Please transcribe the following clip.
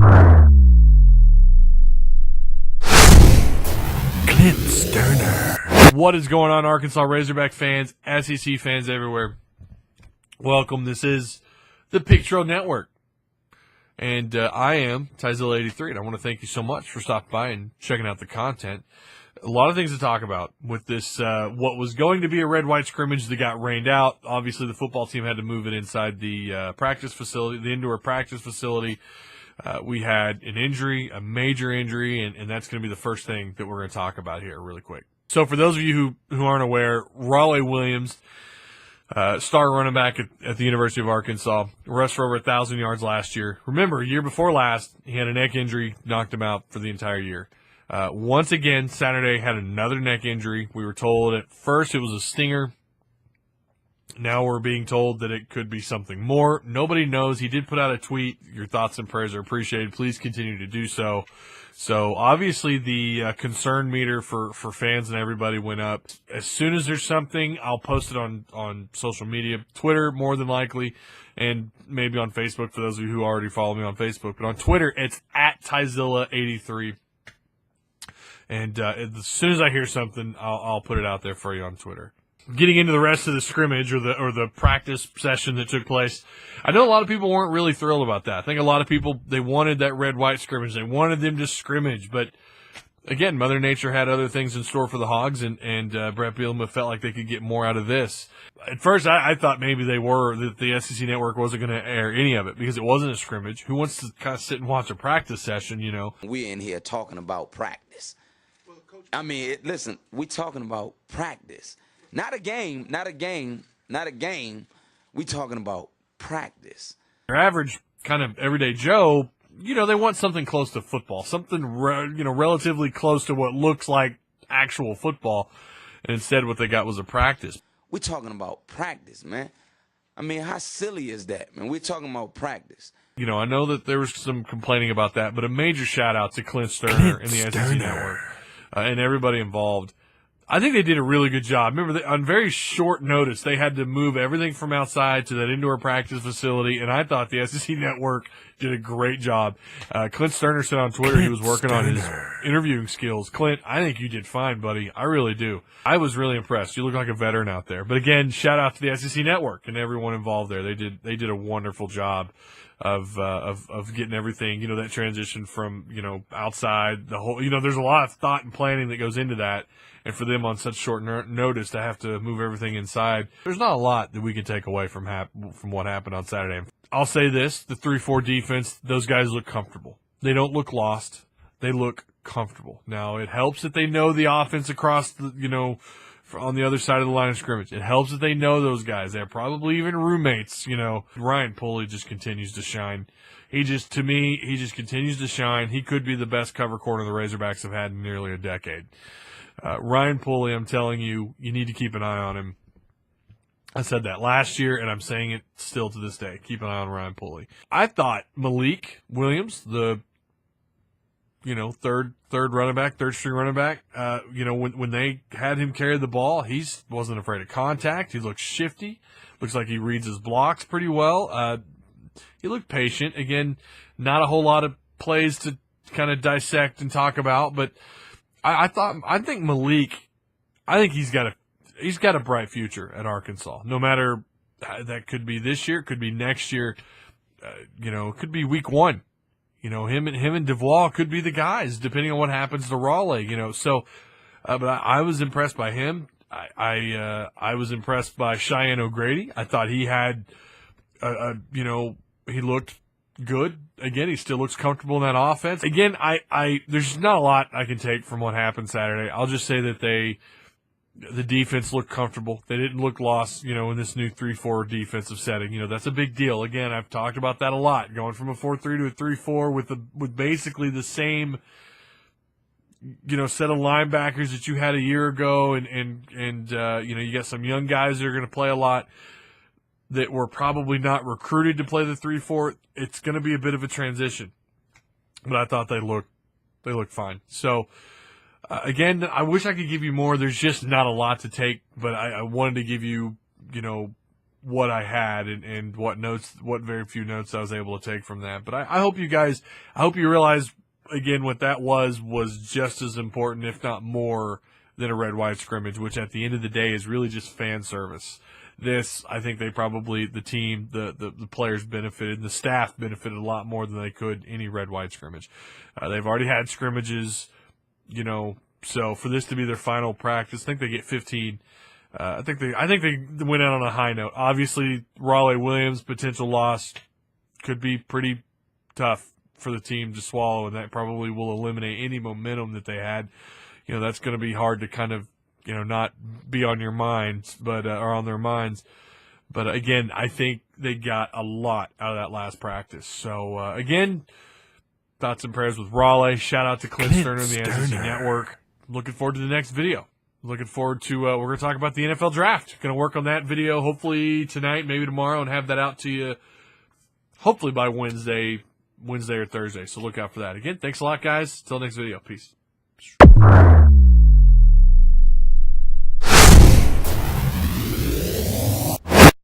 Clint Stoerner. What is going on, Arkansas Razorback fans, SEC fans everywhere? Welcome. This is the Picture Network. And I am Tyzilla83, and I want to thank you so much for stopping by and checking out the content. A lot of things to talk about with this, what was going to be a red-white scrimmage that got rained out. Obviously, the football team had to move it inside the practice facility, the indoor practice facility. We had an injury, a major injury, and that's going to be the first thing that we're going to talk about here really quick. So for those of you who aren't aware, Raleigh Williams, star running back at the University of Arkansas, rushed for over 1,000 yards last year. Remember, a year before last, he had a neck injury, knocked him out for the entire year. Once again, Saturday had another neck injury. We were told at first it was a stinger. Now we're being told that it could be something more. Nobody knows. He did put out a tweet. Your thoughts and prayers are appreciated. Please continue to do so. So obviously the concern meter for fans and everybody went up. As soon as there's something, I'll post it on social media, Twitter more than likely, and maybe on Facebook for those of you who already follow me on Facebook. But on Twitter, it's at Tyzilla83. And as soon as I hear something, I'll put it out there for you on Twitter. Getting into the rest of the scrimmage or the practice session that took place, I know a lot of people weren't really thrilled about that. I think a lot of people, they wanted that red-white scrimmage. They wanted them to scrimmage. But, again, Mother Nature had other things in store for the Hogs, and Brett Bielema felt like they could get more out of this. At first, I thought maybe that the SEC Network wasn't going to air any of it because it wasn't a scrimmage. Who wants to kind of sit and watch a practice session, you know? We're in here talking about practice. I mean, listen, we're talking about practice. Not a game. We talking about practice. Your average kind of everyday Joe, you know, they want something close to football, something, relatively close to what looks like actual football. And instead what they got was a practice. We're talking about practice, man. I mean, how silly is that, man? We're talking about practice. You know, I know that there was some complaining about that, but a major shout-out to Clint Stoerner and the SEC Network and everybody involved. I think they did a really good job. Remember, on very short notice, they had to move everything from outside to that indoor practice facility, and I thought the SEC Network did a great job. Clint Stoerner said on Twitter he was working on his interviewing skills. Clint, I think you did fine, buddy. I really do. I was really impressed. You look like a veteran out there. But again, shout out to the SEC Network and everyone involved there. They did a wonderful job of getting everything, that transition from, outside the whole, there's a lot of thought and planning that goes into that. And for them on such short notice to have to move everything inside, there's not a lot that we can take away from what happened on Saturday. I'll say this, the 3-4 defense, those guys look comfortable. They don't look lost. They look comfortable. Now, it helps that they know the offense across the, on the other side of the line of scrimmage. It helps that they know those guys. They're probably even roommates, Ryan Pulley just continues to shine. He just continues to shine. He could be the best cover corner the Razorbacks have had in nearly a decade. Ryan Pulley, I'm telling you, you need to keep an eye on him. I said that last year, and I'm saying it still to this day. Keep an eye on Ryan Pulley. I thought Malik Williams, the third running back, third string running back, when they had him carry the ball, he wasn't afraid of contact. He looked shifty. Looks like he reads his blocks pretty well. He looked patient. Again, not a whole lot of plays to kind of dissect and talk about, but I think Malik, he's got a bright future at Arkansas. No matter, that could be this year, could be next year, it could be week one. Him and DeVois could be the guys, depending on what happens to Raleigh, So, but I was impressed by him. I was impressed by Cheyenne O'Grady. I thought he had, he looked good. Again, he still looks comfortable in that offense. Again, there's not a lot I can take from what happened Saturday. I'll just say that the defense looked comfortable. They didn't look lost, in this new 3-4 defensive setting. That's a big deal. Again, I've talked about that a lot, going from a 4-3 to a 3-4 with basically the same, set of linebackers that you had a year ago, and you got some young guys that are going to play a lot that were probably not recruited to play the 3-4. It's going to be a bit of a transition, but I thought they looked fine. So. Again, I wish I could give you more. There's just not a lot to take, but I wanted to give you, what I had and what very few notes I was able to take from that. But I hope you realize, again, what that was just as important, if not more, than a red-white scrimmage, which at the end of the day is really just fan service. This, I think the team, the players benefited, and the staff benefited a lot more than they could any red-white scrimmage. They've already had scrimmages, so for this to be their final practice, I think they get 15. I think they went out on a high note. Obviously, Raleigh Williams' potential loss could be pretty tough for the team to swallow, and that probably will eliminate any momentum that they had. That's going to be hard to kind of, not be on your minds, or on their minds. But again, I think they got a lot out of that last practice. So again, thoughts and prayers with Raleigh. Shout out to Clint Stoerner and the SEC Network. Looking forward to the next video. Looking forward to we're going to talk about the NFL draft. Going to work on that video hopefully tonight, maybe tomorrow, and have that out to you hopefully by Wednesday or Thursday. So look out for that. Again, thanks a lot, guys. Till next video. Peace.